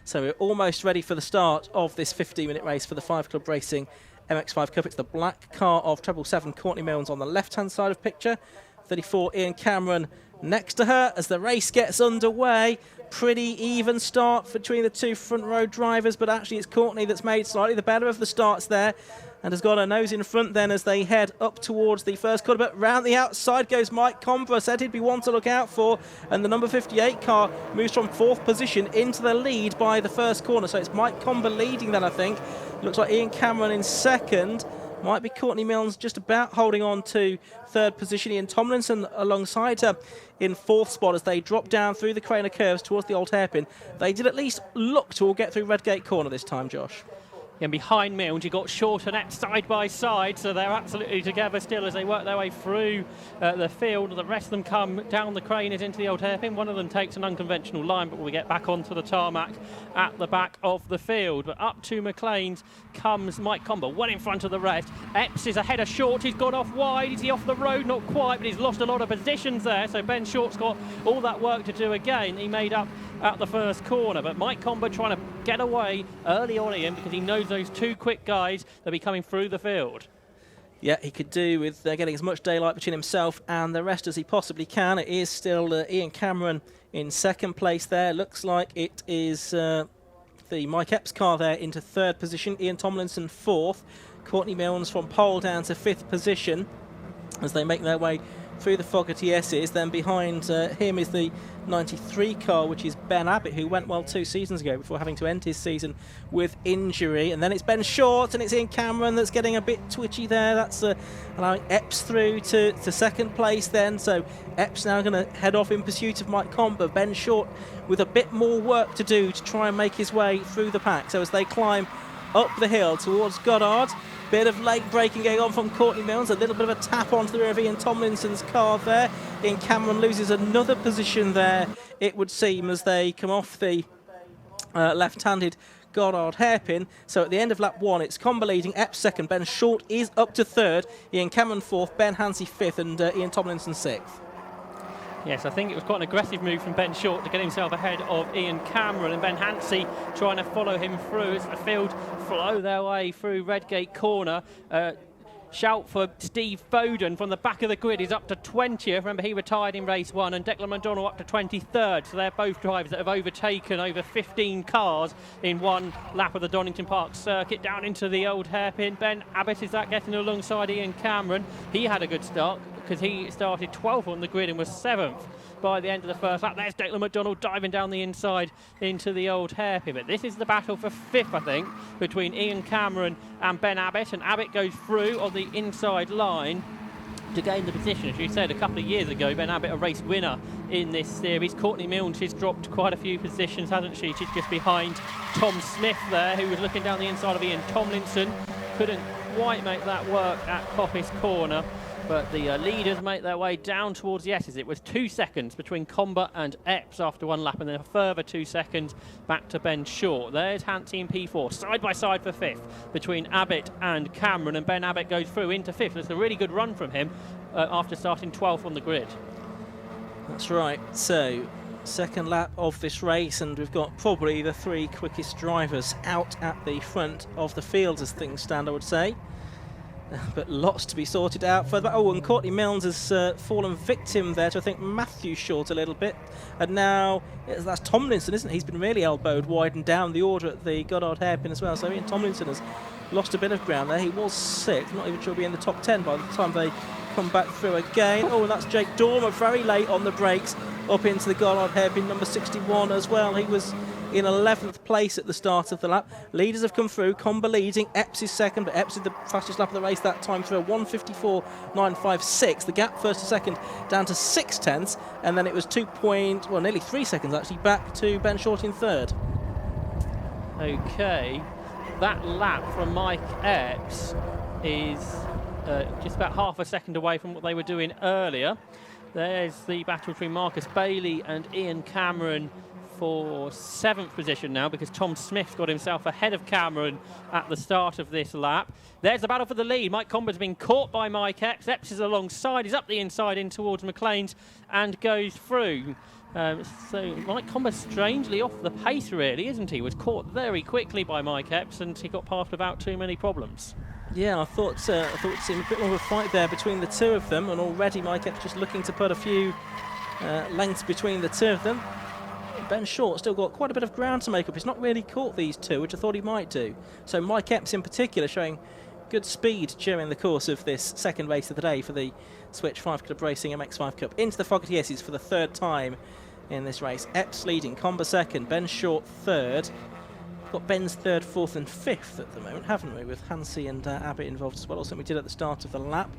So we're almost ready for the start of this 15-minute race for the 5 Club Racing MX-5 Cup. It's the black car of 777 Courtney Milnes on the left-hand side of picture. 34 Ian Cameron next to her as the race gets underway. Pretty even start between the two front row drivers, but actually it's Courtney that's made slightly the better of the starts there and has got her nose in front then as they head up towards the first corner. But round the outside goes Mike Comber. Said he'd be one to look out for, and the number 58 car moves from 4th position into the lead by the first corner. So it's Mike Comber leading then, I think. Looks like Ian Cameron in second. Might be Courtney Milnes just about holding on to 3rd position. Ian Tomlinson alongside her in 4th spot as they drop down through the Craner curves towards the old hairpin. They did at least look to all get through Redgate Corner this time, Josh. And behind Milnes, you got Short and Epps side by side, so they're absolutely together still as they work their way through the field. The rest of them come down the Craners into the old hairpin. One of them takes an unconventional line, but we get back onto the tarmac at the back of the field. But up to McLean's comes Mike Comber, well in front of the rest. Epps is ahead of Short. He's gone off wide. Is he off the road? Not quite, but he's lost a lot of positions there. So Ben Short's got all that work to do again. He made up at the first corner, but Mike Comber trying to get away early on in because he knows those two quick guys that'll be coming through the field. Yeah, he could do with getting as much daylight between himself and the rest as he possibly can. It is still Ian Cameron in second place there. Looks like it is the Mike Epps car there into 3rd position. Ian Tomlinson 4th. Courtney Milnes from pole down to 5th position as they make their way through the Fogarty S's. Then behind him is the 93 car, which is Ben Abbott, who went well 2 seasons ago before having to end his season with injury. And then it's Ben Short and it's Ian Cameron that's getting a bit twitchy there. That's allowing Epps through to 2nd place then. So Epps now going to head off in pursuit of Mike Comber. Ben Short with a bit more work to do to try and make his way through the pack. So as they climb up the hill towards Goddard, bit of late braking going on from Courtney Milnes, a little bit of a tap onto the rear of Ian Tomlinson's car there. Ian Cameron loses another position there, it would seem, as they come off the left-handed Goddard hairpin. So at the end of lap 1, it's Comber leading, Epps 2nd, Ben Short is up to 3rd, Ian Cameron 4th, Ben Hansey 5th, and Ian Tomlinson 6th. Yes, I think it was quite an aggressive move from Ben Short to get himself ahead of Ian Cameron, and Ben Hansey trying to follow him through as the field flow their way through Redgate Corner. Shout for Steve Foden from the back of the grid. He's up to 20th. Remember, he retired in race 1, and Declan McDonnell up to 23rd. So they're both drivers that have overtaken over 15 cars in one lap of the Donington Park circuit down into the old hairpin. Ben Abbott is that getting alongside Ian Cameron. He had a good start because he started 12th on the grid and was 7th by the end of the first lap. There's Declan McDonnell diving down the inside into the old hairpin. But this is the battle for 5th, I think, between Ian Cameron and Ben Abbott. And Abbott goes through on the inside line to gain the position. As you said, a couple of years ago, Ben Abbott, a race winner in this series. Courtney Milnes, she's dropped quite a few positions, hasn't she? She's just behind Tom Smith there, who was looking down the inside of Ian Tomlinson. Couldn't quite make that work at Coppice Corner. But the leaders make their way down towards the S's. It was 2 seconds between Comber and Epps after one lap, and then a further 2 seconds back to Ben Short. There's Hansey in P4, side by side for 5th between Abbott and Cameron, and Ben Abbott goes through into 5th. It's a really good run from him after starting 12th on the grid. That's right. So, 2nd lap of this race, and we've got probably the 3 quickest drivers out at the front of the field as things stand, I would say. But lots to be sorted out further. Oh, and Courtney Milnes has fallen victim there to, I think, Matthew Short a little bit. And now that's Tomlinson, isn't it? He's been really elbowed wide and down the order at the Goddard hairpin as well. So Ian Tomlinson has lost a bit of ground there. He was 6th. Not even sure he'll be in the top 10 by the time they come back through again. Oh, and that's Jake Dormer very late on the brakes up into the Goddard hairpin, number 61 as well. He was in 11th place at the start of the lap. Leaders have come through. Comber leading. Epps is 2nd, but Epps is the fastest lap of the race that time through a 1:54.956. The gap first to 2nd down to 6/10, and then it was nearly 3 seconds actually back to Ben Short in 3rd. Okay, that lap from Mike Epps is just about half a second away from what they were doing earlier. There's the battle between Marcus Bailey and Ian Cameron for 7th position now, because Tom Smith's got himself ahead of Cameron at the start of this lap. There's the battle for the lead. Mike Comber's been caught by Mike Epps. Epps is alongside. He's up the inside in towards McLean's and goes through. So Mike Comber's strangely off the pace, really, isn't he? Was caught very quickly by Mike Epps, and he got past without too many problems. Yeah, I thought it seemed a bit more of a fight there between the two of them, and already Mike Epps just looking to put a few lengths between the two of them. Ben Short still got quite a bit of ground to make up. He's not really caught these two, which I thought he might do. So Mike Epps in particular showing good speed during the course of this second race of the day for the Switch 5 Club Racing MX-5 Cup. Into the Fogarty S's for the third time in this race. Epps leading, Comber second, Ben Short third. Got Ben's third, fourth and fifth at the moment, haven't we, with Hansey and Abbott involved as well. Also we did at the start of the lap.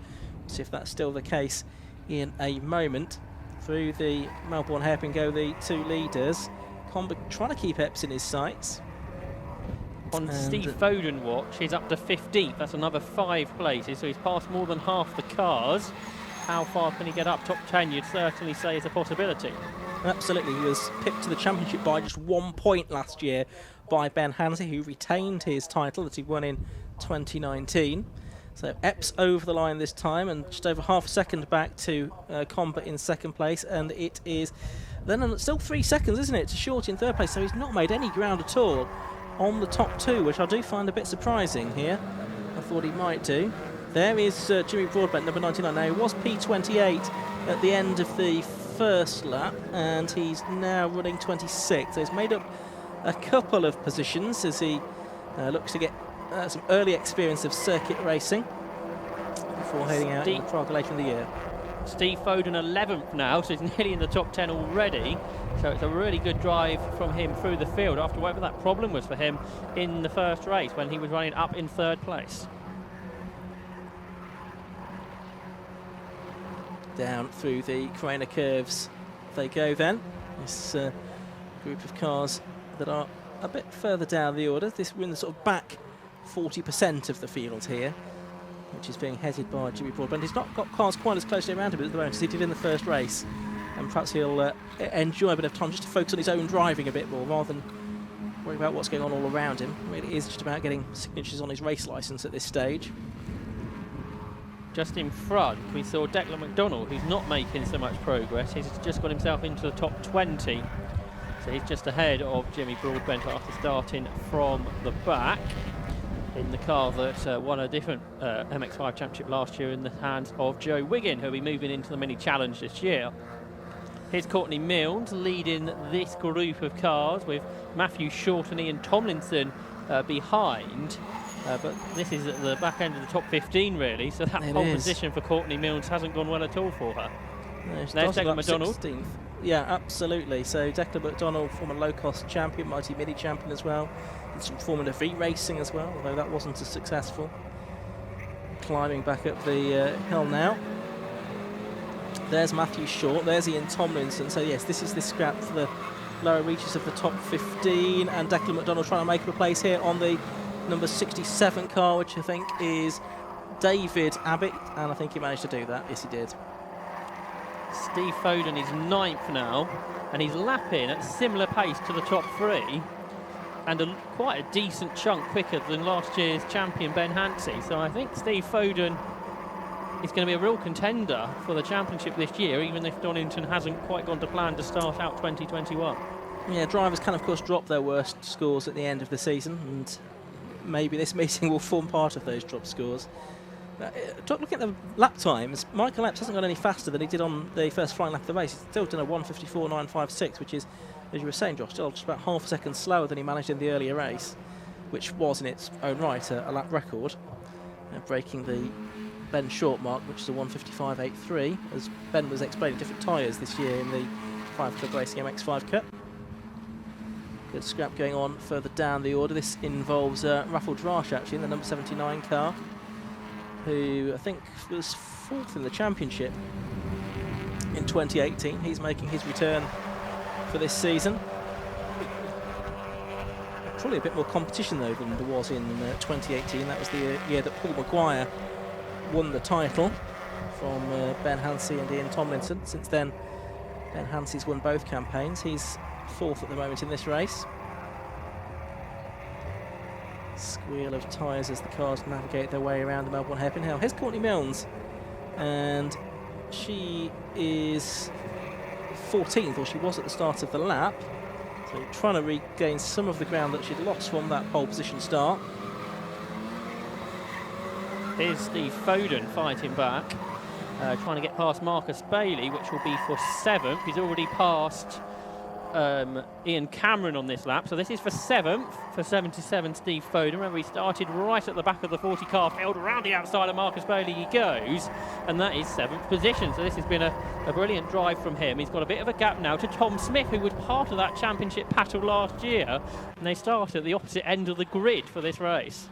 See if that's still the case in a moment. Through the Melbourne hairpin go the two leaders. Comber trying to keep Epps in his sights. On Steve Foden watch, he's up to 15th. That's another 5 places, so he's passed more than half the cars. How far can he get up? Top 10, you'd certainly say, is a possibility. Absolutely, he was picked to the championship by just 1 point last year by Ben Hansey, who retained his title that he won in 2019. So Epps over the line this time, and just over half a second back to Comber in second place, and it is then still 3 seconds, isn't it, to Short in third place. So he's not made any ground at all on the top two, which I do find a bit surprising here. I thought he might do. There is Jimmy Broadbent, number 99. Now he was P28 at the end of the first lap, and he's now running 26. So he's made up a couple of positions as he looks to get some early experience of circuit racing before heading out in Prague later in the year. Steve Foden 11th now, so he's nearly in the top 10 already. So it's a really good drive from him through the field after whatever that problem was for him in the first race when he was running up in third place. Down through the Carrera curves they go then. This group of cars that are a bit further down the order. We're in the sort of back 40% of the field here, which is being headed by Jimmy Broadbent. He's not got cars quite as closely around him at the moment as he did in the first race, and perhaps he'll enjoy a bit of time just to focus on his own driving a bit more rather than worry about what's going on all around him. It really is just about getting signatures on his race licence at this stage. Just in front, we saw Declan McDonald, who's not making so much progress. He's just got himself into the top 20. So he's just ahead of Jimmy Broadbent after starting from the back in the car that won a different MX-5 championship last year in the hands of Joe Wiggin, who'll be moving into the mini challenge this year. Here's Courtney Milnes leading this group of cars with Matthew Short and Ian Tomlinson behind. But this is at the back end of the top 15 really, so that pole position for Courtney Milnes hasn't gone well at all for her. No, there's Declan McDonald. 16th. Yeah, absolutely. So Declan McDonald, former low-cost champion, mighty mini champion as well. Did some Formula V racing as well, although that wasn't as successful. Climbing back up the hill now. There's Matthew Short, there's Ian Tomlinson. So yes, this is the scrap for the lower reaches of the top 15, and Declan McDonald trying to make up a place here on the number 67 car, which I think is David Abbott, and I think he managed to do that. Yes, he did. Steve Foden is 9th now, and he's lapping at similar pace to the top 3, and quite a decent chunk quicker than last year's champion Ben Hansey. So I think Steve Foden is going to be a real contender for the championship this year, even if Donington hasn't quite gone to plan to start out 2021. Yeah, drivers can of course drop their worst scores at the end of the season, and maybe this meeting will form part of those drop scores. Looking at the lap times, Michael Epps hasn't gone any faster than he did on the first flying lap of the race. He's still done a 1:54.956, which is, as you were saying, Josh, still just about half a second slower than he managed in the earlier race, which was in its own right a lap record, breaking the Ben Short mark, which is a 1:55.83, as Ben was explaining different tyres this year in the 5 Club Racing MX-5 Cup. Good scrap going on further down the order. This involves Raffle Drash actually in the number 79 car, who I think was 4th in the championship in 2018. He's making his return for this season. Probably a bit more competition though than there was in 2018. That was the year that Paul Maguire won the title from Ben Hansey and Ian Tomlinson. Since then, Ben Hansey's won both campaigns. He's 4th at the moment in this race. Squeal of tyres as the cars navigate their way around the Melbourne hairpin. Now here's Courtney Milnes, and she is 14th, or she was at the start of the lap. So trying to regain some of the ground that she'd lost from that pole position start. Here's Steve Foden fighting back, trying to get past Marcus Bailey, which will be for 7th. He's already passed Ian Cameron on this lap, so this is for 7th for 77 Steve Foden. Remember, he started right at the back of the 40 car field, around the outside of Marcus Bailey he goes, and that is 7th position. So this has been a brilliant drive from him. He's got a bit of a gap now to Tom Smith, who was part of that championship battle last year, and they start at the opposite end of the grid for this race.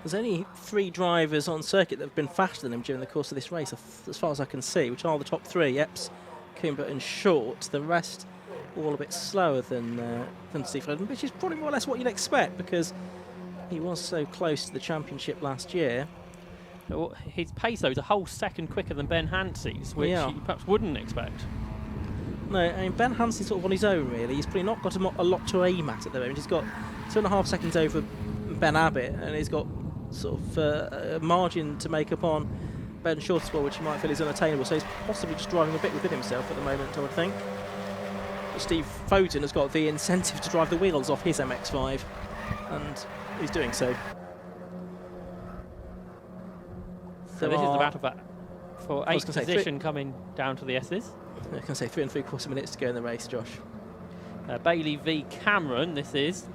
There's only 3 drivers on circuit that have been faster than him during the course of this race, as far as I can see, which are the top 3, Epps, Coomber and Short. The rest all a bit slower than Steve Foden, which is probably more or less what you'd expect, because he was so close to the championship last year. His pace, though, is a whole second quicker than Ben Hansey's, which you perhaps wouldn't expect. No, I mean, Ben Hansey's sort of on his own, really. He's probably not got a lot to aim at the moment. He's got 2.5 seconds over Ben Abbott, and he's got sort of a margin to make up on Ben Short as well, which he might feel is unattainable. So he's possibly just driving a bit within himself at the moment, I would think. Steve Foden has got the incentive to drive the wheels off his MX-5, and he's doing so. So this is the battle for 8th position coming down to the S's. I can say 3 3/4 minutes to go in the race, Josh. Bailey v Cameron, this is.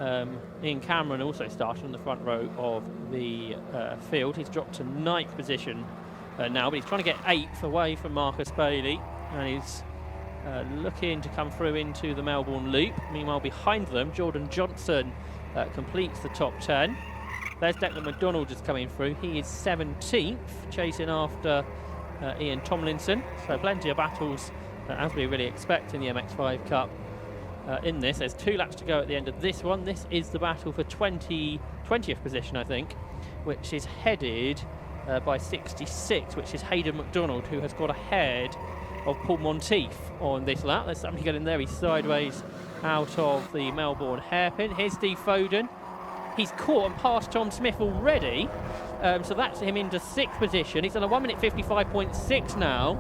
Ian Cameron also started on the front row of the field. He's dropped to 9th position now, but he's trying to get 8th away from Marcus Bailey, and he's looking to come through into the Melbourne Loop. Meanwhile, behind them, Jordan Johnson completes the top 10. There's Declan McDonald just coming through. He is 17th, chasing after Ian Tomlinson. So plenty of battles, as we really expect in the MX-5 Cup in this. There's 2 laps to go at the end of this one. This is the battle for 20th position, I think, which is headed by 66, which is Hayden McDonald, who has got ahead of Paul Monteith on this lap. There's somebody getting there. He's sideways out of the Melbourne hairpin. Here's Steve Foden. He's caught and passed Tom Smith already, so that's him into 6th position. He's on a 1 minute 55.6 now,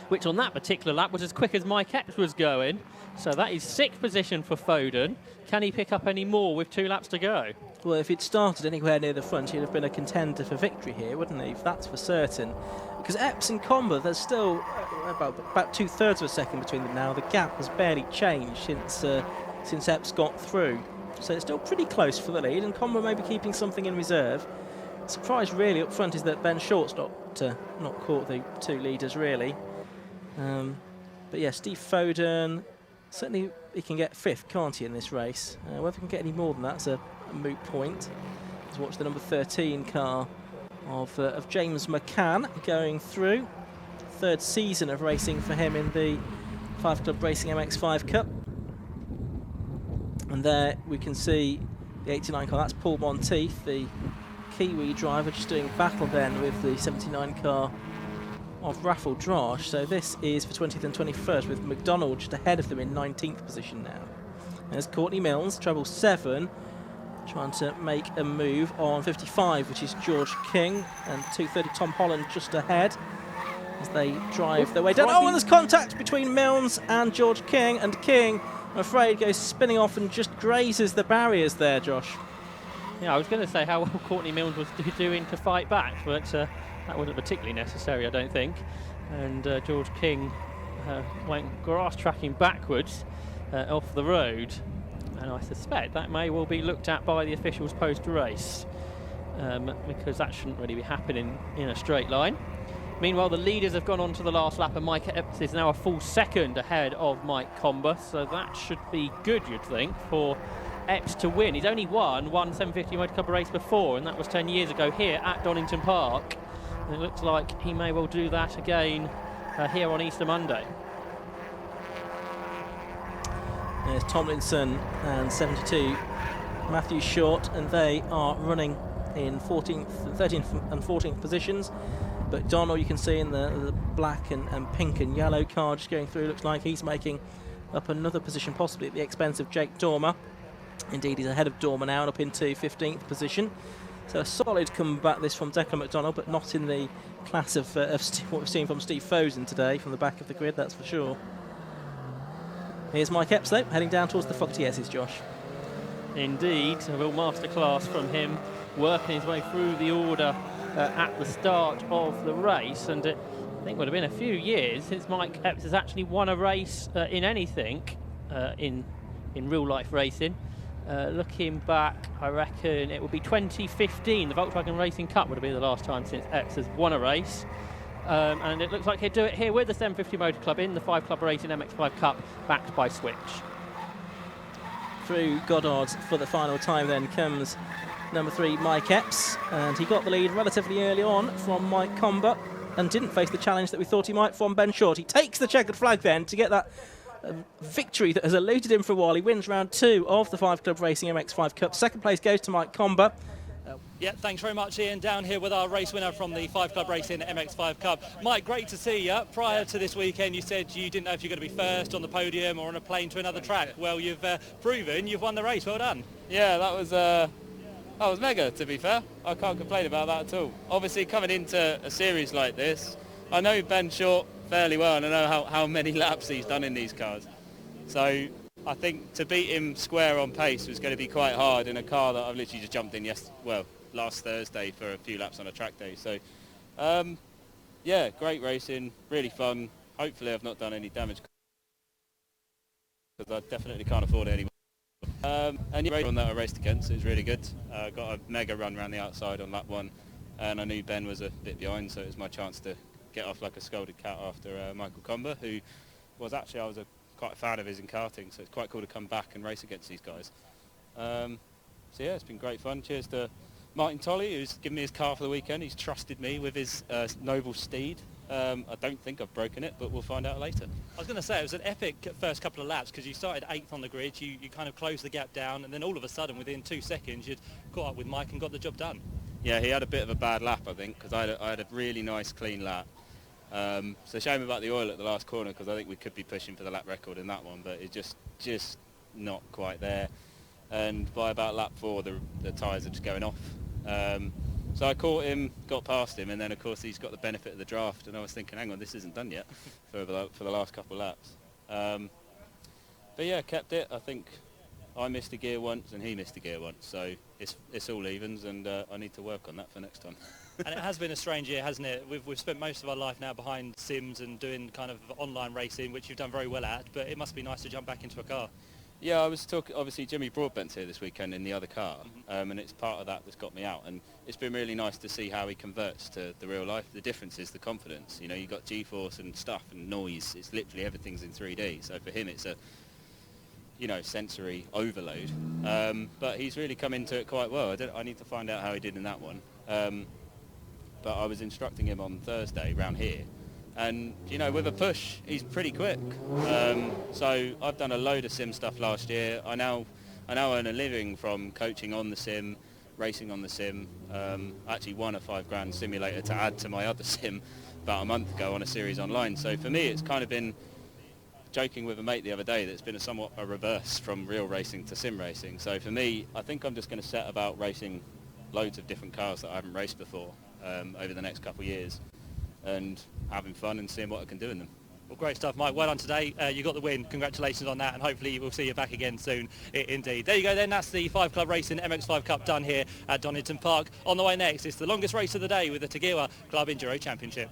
which on that particular lap was as quick as Mike Epps was going. So that is 6th position for Foden. Can he pick up any more with 2 laps to go? Well, if he'd started anywhere near the front, he'd have been a contender for victory here, wouldn't he? That's for certain. Because Epps and Comber, there's still about 2/3 of a second between them now. The gap has barely changed since Epps got through. So it's still pretty close for the lead, and Comber may be keeping something in reserve. Surprise really up front is that Ben Short's not caught the 2 leaders really. But yeah, Steve Foden, certainly he can get 5th, can't he, in this race? Whether he can get any more than that's a moot point. Let's watch the number 13 car of James McCann going through. 3rd season of racing for him in the 5 Club Racing MX-5 Cup. And there we can see the 89 car. That's Paul Monteith, the Kiwi driver, just doing battle then with the 79 car of Raffle Drash. So this is for 20th and 21st, with McDonald just ahead of them in 19th position now. And there's Courtney Milnes, treble 7, trying to make a move on 55, which is George King, and 230 Tom Holland just ahead as they drive their way down. Oh, and there's contact between Milnes and George King, and King, I'm afraid, goes spinning off and just grazes the barriers there, Josh. Yeah, I was going to say how well Courtney Milnes was doing to fight back, but that wasn't particularly necessary, I don't think. And George King went grass tracking backwards off the road, and I suspect that may well be looked at by the officials post-race, because that shouldn't really be happening in a straight line. Meanwhile, the leaders have gone on to the last lap, and Mike Epps is now a full second ahead of Mike Comber, so that should be good, you'd think, for Epps to win. He's only won one 750 Motor Club race before, and that was 10 years ago here at Donington Park. And it looks like he may well do that again here on Easter Monday. There's Tomlinson and 72 Matthew Short, and they are running in 13th and 14th positions. But Donald, you can see in the black and pink and yellow car just going through, looks like he's making up another position, possibly at the expense of Jake Dormer. Indeed, he's ahead of Dormer now and up into 15th position. So a solid comeback this from Declan McDonald, but not in the class of what we've seen from Steve Foden today from the back of the grid, that's for sure. Here's Mike Epps, though, heading down towards the Fox Yeses, Josh. Indeed, a real masterclass from him, working his way through the order at the start of the race. And I think it would have been a few years since Mike Epps has actually won a race in anything in real life racing. Looking back, I reckon it would be 2015. The Volkswagen Racing Cup would have been the last time since Epps has won a race. And it looks like he'd do it here with the 750 Motor Club in the 5 Club Racing MX-5 Cup, backed by Switch. Through Goddard for the final time then comes number 3, Mike Epps, and he got the lead relatively early on from Mike Comber and didn't face the challenge that we thought he might from Ben Short. He takes the checkered flag then to get that victory that has eluded him for a while. He wins round 2 of the 5 Club Racing MX-5 Cup. Second place goes to Mike Comber. Yeah, thanks very much, Ian. Down here with our race winner from the 5 Club Racing MX-5 Cup. Mike, great to see you. Prior to this weekend, you said you didn't know if you're going to be first on the podium or on a plane to another track. Well, you've proven you've won the race. Well done. Yeah, that was mega, to be fair. I can't complain about that at all. Obviously, coming into a series like this, I know Ben Short fairly well, and I know how many laps he's done in these cars. So I think to beat him square on pace was going to be quite hard in a car that I've literally just jumped in last Thursday for a few laps on a track day. So yeah, great racing, really fun. Hopefully I've not done any damage, because I definitely can't afford it anymore. And yeah, everyone that I raced against, it was really good. Got a mega run around the outside on lap 1, and I knew Ben was a bit behind, so it was my chance to get off like a scolded cat after Michael Comber, who was actually, I was quite a fan of his in karting, so it's quite cool to come back and race against these guys. So yeah, it's been great fun. Cheers to Martin Tolley, who's given me his car for the weekend. He's trusted me with his noble steed. I don't think I've broken it, but we'll find out later. I was going to say, it was an epic first couple of laps, because you started 8th on the grid, you kind of closed the gap down, and then all of a sudden, within 2 seconds, you'd caught up with Mike and got the job done. Yeah, he had a bit of a bad lap, I think, because I had a really nice, clean lap. So shame about the oil at the last corner, because I think we could be pushing for the lap record in that one, but it's just not quite there. And by about lap 4, the tyres are just going off. So I caught him, got past him, and then of course he's got the benefit of the draft, and I was thinking, hang on, this isn't done yet for the last couple of laps. But yeah, kept it. I think I missed a gear once and he missed a gear once, so it's all evens, and I need to work on that for next time. And it has been a strange year, hasn't it? We've spent most of our life now behind sims and doing kind of online racing, which you've done very well at, but it must be nice to jump back into a car. Yeah, I was talking, obviously Jimmy Broadbent's here this weekend in the other car, and it's part of that that's got me out, and it's been really nice to see how he converts to the real life. The difference is the confidence. You know, you've got G-force and stuff and noise. It's literally everything's in 3D, so for him it's a, you know, sensory overload. But he's really come into it quite well. I need to find out how he did in that one. But I was instructing him on Thursday round here, and you know, with a push he's pretty quick. So I've done a load of sim stuff last year. I now earn a living from coaching on the sim, racing on the sim. I actually won a £5,000 simulator to add to my other sim about a month ago on a series online. So for me it's kind of been, joking with a mate the other day, that's been somewhat a reverse from real racing to sim racing. So for me, I think I'm just going to set about racing loads of different cars that I haven't raced before over the next couple of years, and having fun and seeing what I can do in them. Well, great stuff, Mike. Well done today. You got the win. Congratulations on that, and hopefully we'll see you back again soon. Indeed. There you go then. That's the 5 Club Racing MX-5 Cup done here at Donington Park. On the way next, it's the longest race of the day with the Tagiwa Club Enduro Championship.